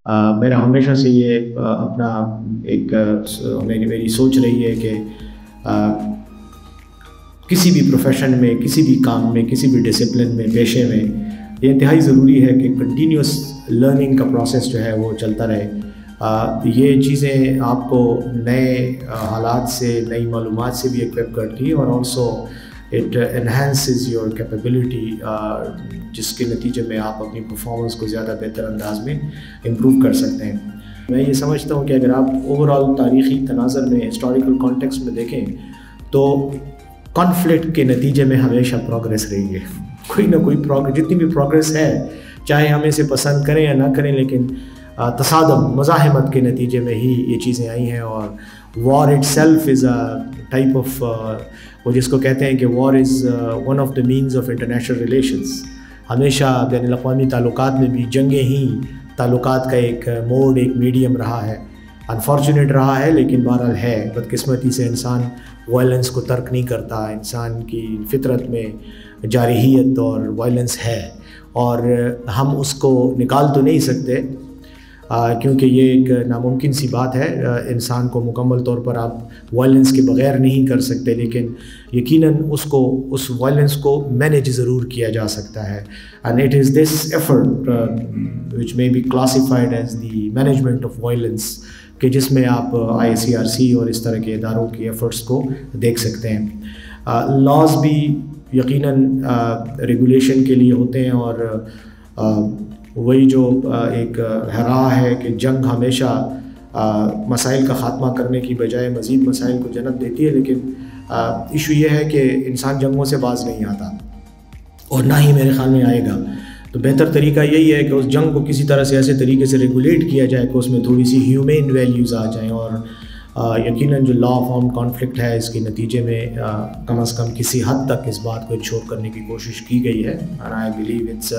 میرا ہمیشہ سے یہ اپنا ایک میری سوچ رہی ہے کہ کسی بھی پروفیشن میں، کسی بھی کام میں، کسی بھی ڈسپلن میں، پیشے میں یہ انتہائی ضروری ہے کہ کنٹینیوس لرننگ کا پروسیس جو ہے وہ چلتا رہے۔ یہ چیزیں آپ کو نئے حالات سے، نئی معلومات سے بھی ایکوپ کرتی ہیں، اور also it enhances your capability, جس کے نتیجے میں آپ اپنی پرفارمنس کو زیادہ بہتر انداز میں امپروو کر سکتے ہیں۔ میں یہ سمجھتا ہوں کہ اگر آپ اوور آل تاریخی تناظر میں، ہسٹوریکل کانٹیکسٹ میں دیکھیں تو کانفلکٹ کے نتیجے میں ہمیشہ پروگریس رہی ہے۔ کوئی نہ کوئی جتنی بھی پروگریس ہے، چاہے ہم اسے پسند کریں یا نہ کریں، لیکن تصادم، مزاحمت کے نتیجے میں ہی یہ چیزیں آئی ہیں۔ اور war itself is a type of, وہ جس کو کہتے ہیں کہ war is one of the means of international relations. ہمیشہ بین الاقوامی تعلقات میں بھی جنگیں ہی تعلقات کا ایک موڈ، ایک میڈیم رہا ہے۔ انفارچونیٹ رہا ہے، لیکن بہرحال ہے۔ بدقسمتی سے انسان وائلنس کو ترک نہیں کرتا، انسان کی فطرت میں جارحیت اور وائلنس ہے، اور ہم اس کو نکال تو نہیں سکتے، کیونکہ یہ ایک ناممکن سی بات ہے۔ انسان کو مکمل طور پر آپ وائلنس کے بغیر نہیں کر سکتے، لیکن یقیناً اس وائلنس کو مینیج ضرور کیا جا سکتا ہے۔ And it is this effort which may be classified as the management of violence، کہ جس میں آپ ICRC اور اس طرح کے اداروں کی ایفرٹس کو دیکھ سکتے ہیں۔ لاز بھی یقیناً ریگولیشن کے لیے ہوتے ہیں، اور وہی جو ایک راہ ہے کہ جنگ ہمیشہ مسائل کا خاتمہ کرنے کی بجائے مزید مسائل کو جنم دیتی ہے، لیکن ایشو یہ ہے کہ انسان جنگوں سے باز نہیں آتا، اور نہ ہی میرے خیال میں آئے گا۔ تو بہتر طریقہ یہی ہے کہ اس جنگ کو کسی طرح سے ایسے طریقے سے ریگولیٹ کیا جائے کہ اس میں تھوڑی سی ہیومین ویلیوز آ جائیں، اور یقیناً جو لا آف آرمڈ کانفلکٹ ہے، اس کے نتیجے میں کم از کم کسی حد تک اس بات کو انشور کرنے کی کوشش کی گئی ہے۔ And I believe it's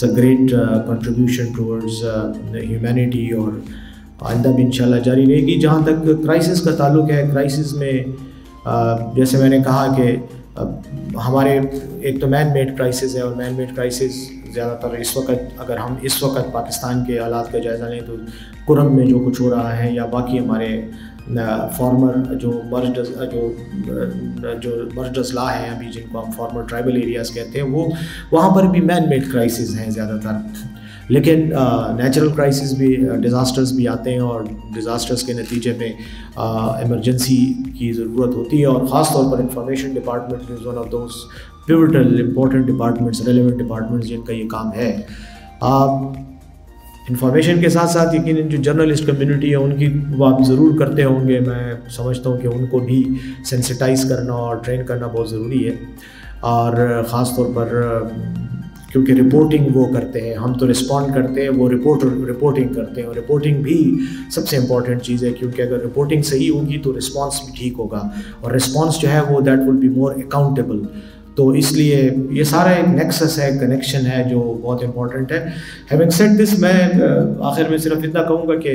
a great contribution towards humanity, اور آئندہ بھی انشاءاللہ جاری رہے گی۔ جہاں تک کرائسس کا تعلق ہے، کرائسس میں جیسے میں نے کہا کہ ہمارے ایک تو مین میڈ کرائسس ہے، اور مین میڈ کرائسس زیادہ تر اس وقت، اگر ہم اس وقت پاکستان کے حالات کا جائزہ لیں تو کرم میں جو کچھ ہو رہا ہے، یا باقی ہمارے فارمر جو مرجڈ اضلاع ہیں ابھی، جن کو ہم فارمر ٹرائبل ایریاز کہتے ہیں، وہ وہاں پر بھی مین میڈ کرائسس ہیں زیادہ تر۔ لیکن نیچرل کرائسس بھی، ڈیزاسٹرز بھی آتے ہیں، اور ڈیزاسٹرز کے نتیجے میں ایمرجنسی کی ضرورت ہوتی ہے، اور خاص طور پر information department is one of those pivotal important departments, relevant departments جن کا یہ کام ہے۔ انفارمیشن کے ساتھ ساتھ یقیناً جو جرنلسٹ کمیونٹی ہے، ان کی وہ آپ ضرور کرتے ہوں گے۔ میں سمجھتا ہوں کہ ان کو بھی سینسٹائز کرنا اور ٹرین کرنا بہت ضروری ہے، اور خاص طور پر کیونکہ رپورٹنگ وہ کرتے ہیں، ہم تو رسپونڈ کرتے ہیں، وہ رپورٹنگ کرتے ہیں، اور رپورٹنگ بھی سب سے امپورٹنٹ چیز ہے، کیونکہ اگر رپورٹنگ صحیح ہوگی تو رسپانس بھی ٹھیک ہوگا، اور رسپانس جو ہے وہ that will be more accountable. تو اس لیے یہ سارا ایک نیکسس ہے، کنیکشن ہے، جو بہت امپورٹنٹ ہے۔ ہیونگ سیڈ دس، میں آخر میں صرف اتنا کہوں گا کہ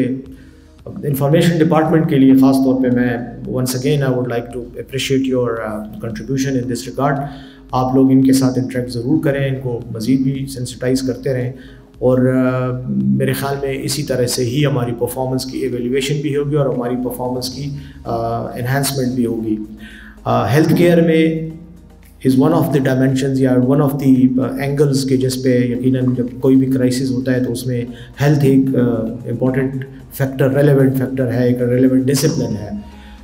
انفارمیشن ڈپارٹمنٹ کے لیے خاص طور پہ میں once again I would like to appreciate your contribution in this regard. آپ لوگ ان کے ساتھ انٹریکٹ ضرور کریں، ان کو مزید بھی سینسٹائز کرتے رہیں، اور میرے خیال میں اسی طرح سے ہی ہماری پرفارمنس کی ایویلیویشن بھی ہوگی، اور ہماری پرفارمنس کی انہینسمنٹ بھی ہوگی۔ ہیلتھ کیئر میں از ون آف دی ڈائمینشنز، یا ون آف دی اینگلز کے جس پہ یقیناً جب کوئی بھی کرائسس ہوتا ہے تو اس میں ہیلتھ ایک امپورٹنٹ فیکٹر، ریلیونٹ فیکٹر ہے، ایک ریلیونٹ ڈسپلن ہے۔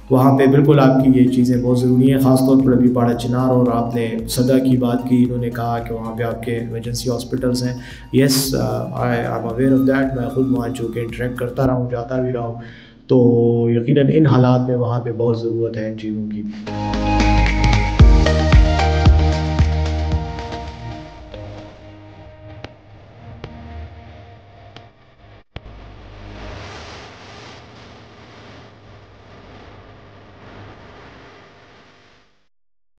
وہاں پہ بالکل آپ کی یہ چیزیں بہت ضروری ہیں، خاص طور پر ابھی باڑہ چنار، اور آپ نے صدا کی بات کی، انہوں نے کہا کہ وہاں پہ آپ کے ایمرجنسی ہاسپٹلس ہیں۔ Yes, I am aware of that, میں خود وہاں چونکہ انٹریکٹ کرتا رہا ہوں، جاتا بھی رہا ہوں، تو یقیناً ان حالات میں وہاں پہ بہت ضرورت ہے ان چیزوں کی۔